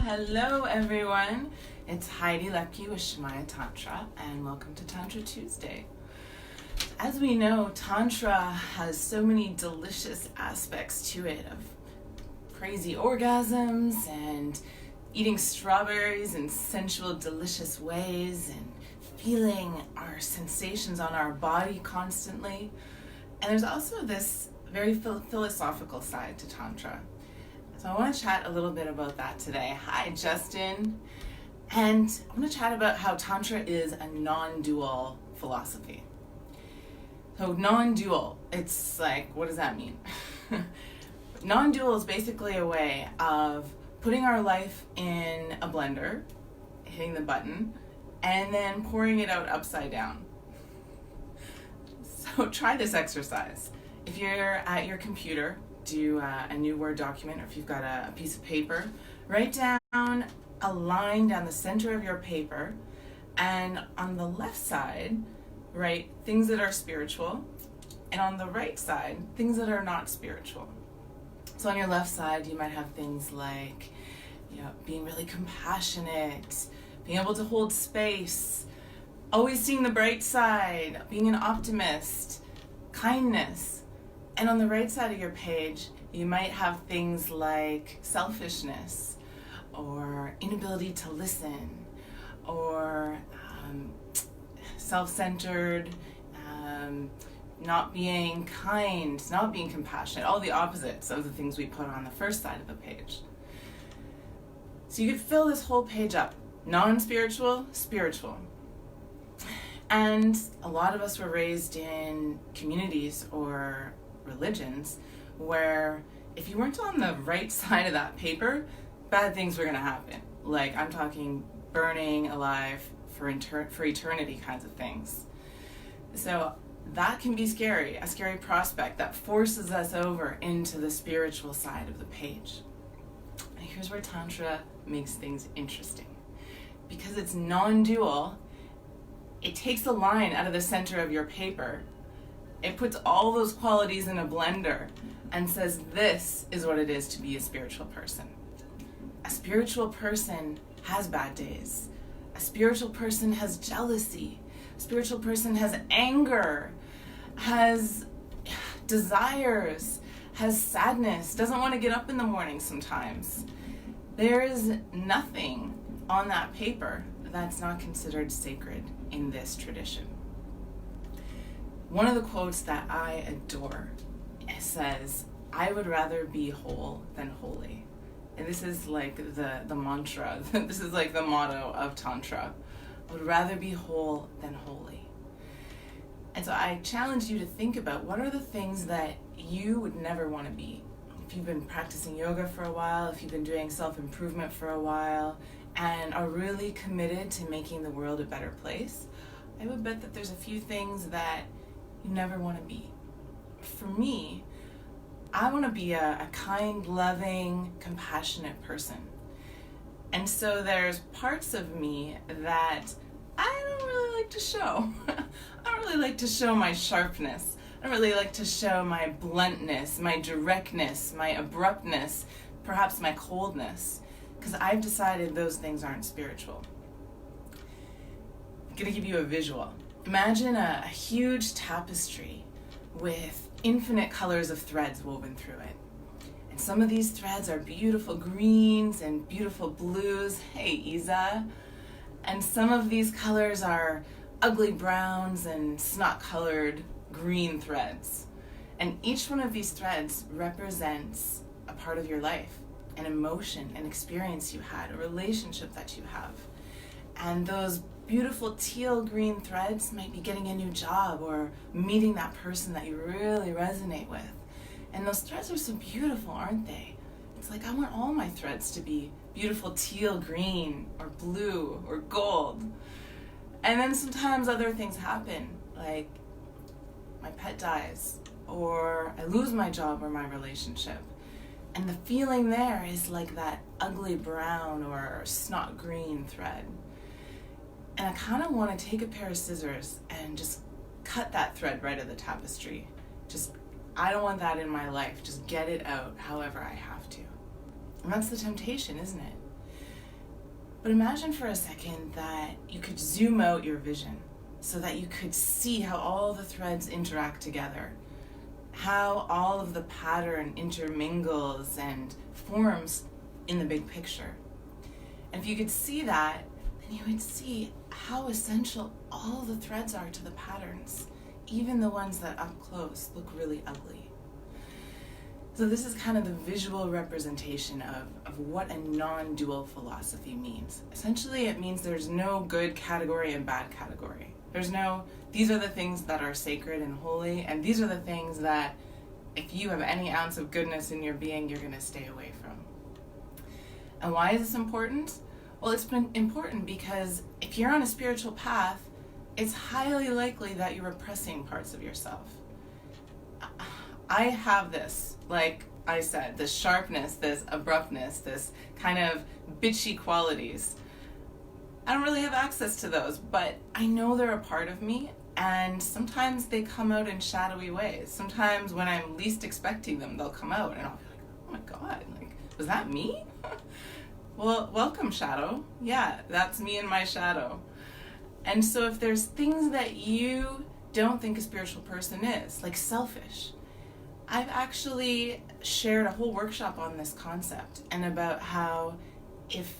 Hello everyone. It's Heidi Loeppky with Shamaya Tantra, and welcome to Tantra Tuesday. As we know, Tantra has so many delicious aspects to it, of crazy orgasms and eating strawberries in sensual, delicious ways and feeling our sensations on our body constantly. And there's also this very philosophical side to Tantra. So I want to chat a little bit about that today. Hi, Justin. And I want to chat about how Tantra is a non-dual philosophy. So non-dual, it's like, what does that mean? Non-dual is basically a way of putting our life in a blender, hitting the button, and then pouring it out upside down. So try this exercise. If you're at your computer, do a new Word document, or if you've got a piece of paper, write down a line down the center of your paper, and on the left side, write things that are spiritual, and on the right side, things that are not spiritual. So on your left side, you might have things like, being really compassionate, being able to hold space, always seeing the bright side, being an optimist, kindness. And on the right side of your page, you might have things like selfishness, or inability to listen, or self-centered, not being kind, not being compassionate, all the opposites of the things we put on the first side of the page. So you could fill this whole page up, non-spiritual, spiritual. And a lot of us were raised in communities or religions where if you weren't on the right side of that paper, bad things were going to happen. Like, I'm talking burning alive for eternity kinds of things. So that can be scary, a scary prospect that forces us over into the spiritual side of the page. And here's where Tantra makes things interesting. Because it's non-dual, it takes a line out of the center of your paper. It puts all those qualities in a blender and says, this is what it is to be a spiritual person. A spiritual person has bad days. A spiritual person has jealousy. A spiritual person has anger, has desires, has sadness, doesn't want to get up in the morning sometimes. There is nothing on that paper that's not considered sacred in this tradition. One of the quotes that I adore says, I would rather be whole than holy. And this is like the mantra, this is like the motto of Tantra. I would rather be whole than holy. And so I challenge you to think about, what are the things that you would never want to be? If you've been practicing yoga for a while, if you've been doing self-improvement for a while, and are really committed to making the world a better place, I would bet that there's a few things that you never want to be. For me, I want to be a kind, loving, compassionate person. And so there's parts of me that I don't really like to show. I don't really like to show my sharpness. I don't really like to show my bluntness, my directness, my abruptness, perhaps my coldness, because I've decided those things aren't spiritual. I'm going to give you a visual. Imagine a huge tapestry with infinite colors of threads woven through it. And some of these threads are beautiful greens and beautiful blues. Hey, Isa. And some of these colors are ugly browns and snot-colored green threads. And each one of these threads represents a part of your life, an emotion, an experience you had, a relationship that you have. And those beautiful teal green threads might be getting a new job or meeting that person that you really resonate with. And those threads are so beautiful, aren't they? It's like, I want all my threads to be beautiful teal green or blue or gold. And then sometimes other things happen, like my pet dies, or I lose my job or my relationship. And the feeling there is like that ugly brown or snot green thread. And I kind of want to take a pair of scissors and just cut that thread right of the tapestry. I don't want that in my life. Just get it out however I have to. And that's the temptation, isn't it? But imagine for a second that you could zoom out your vision so that you could see how all the threads interact together, how all of the pattern intermingles and forms in the big picture. And if you could see that, then you would see how essential all the threads are to the patterns, even the ones that up close look really ugly. So this is kind of the visual representation of what a non-dual philosophy means. Essentially, it means there's no good category and bad category. There's no, these are the things that are sacred and holy, and these are the things that if you have any ounce of goodness in your being, you're going to stay away from. And why is this important? Well, it's been important because if you're on a spiritual path, it's highly likely that you're repressing parts of yourself. I have this, like I said, this sharpness, this abruptness, this kind of bitchy qualities. I don't really have access to those, but I know they're a part of me, and sometimes they come out in shadowy ways. Sometimes when I'm least expecting them, they'll come out, and I'll be like, oh my God, like, was that me? Well, welcome, shadow. Yeah, that's me and my shadow. And so if there's things that you don't think a spiritual person is, like selfish, I've actually shared a whole workshop on this concept and about how if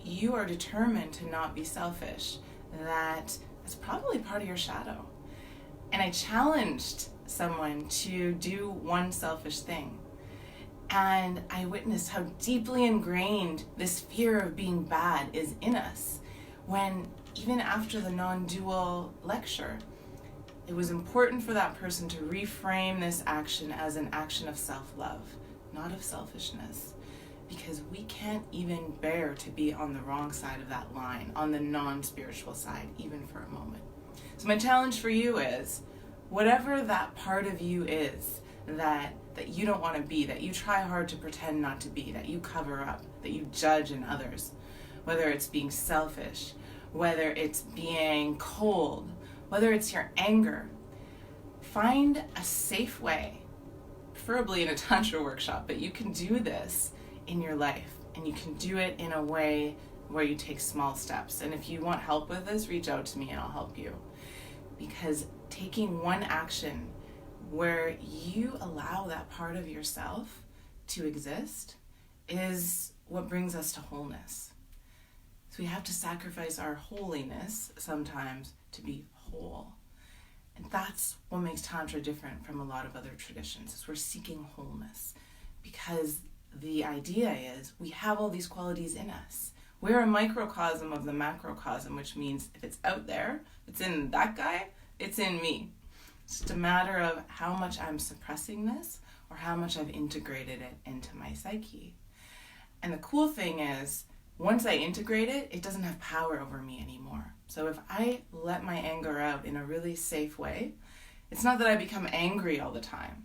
you are determined to not be selfish, that's probably part of your shadow. And I challenged someone to do one selfish thing. And I witnessed how deeply ingrained this fear of being bad is in us when even after the non-dual lecture, it was important for that person to reframe this action as an action of self-love, not of selfishness, because we can't even bear to be on the wrong side of that line, on the non-spiritual side, even for a moment. So my challenge for you is, whatever that part of you is that you don't want to be, that you try hard to pretend not to be, that you cover up, that you judge in others, whether it's being selfish, whether it's being cold, whether it's your anger, find a safe way, preferably in a Tantra workshop, but you can do this in your life, and you can do it in a way where you take small steps. And if you want help with this, reach out to me and I'll help you. Because taking one action where you allow that part of yourself to exist is what brings us to wholeness. So we have to sacrifice our holiness sometimes to be whole. And that's what makes Tantra different from a lot of other traditions, is we're seeking wholeness. Because the idea is we have all these qualities in us. We're a microcosm of the macrocosm, which means if it's out there, if it's in that guy, it's in me. It's just a matter of how much I'm suppressing this or how much I've integrated it into my psyche. And the cool thing is, once I integrate it, it doesn't have power over me anymore. So if I let my anger out in a really safe way, it's not that I become angry all the time.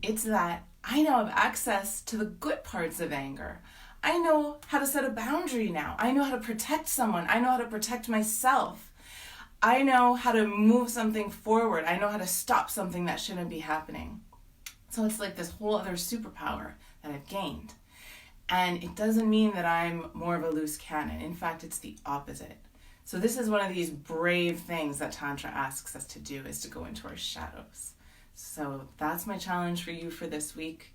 It's that I now have access to the good parts of anger. I know how to set a boundary now. I know how to protect someone. I know how to protect myself. I know how to move something forward. I know how to stop something that shouldn't be happening. So it's like this whole other superpower that I've gained. And it doesn't mean that I'm more of a loose cannon. In fact, it's the opposite. So this is one of these brave things that Tantra asks us to do, is to go into our shadows. So that's my challenge for you for this week.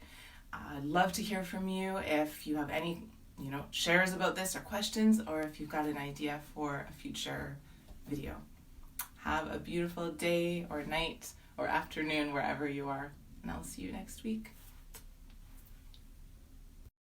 I'd love to hear from you if you have any, shares about this or questions, or if you've got an idea for a future video. Have a beautiful day or night or afternoon wherever you are, and I'll see you next week.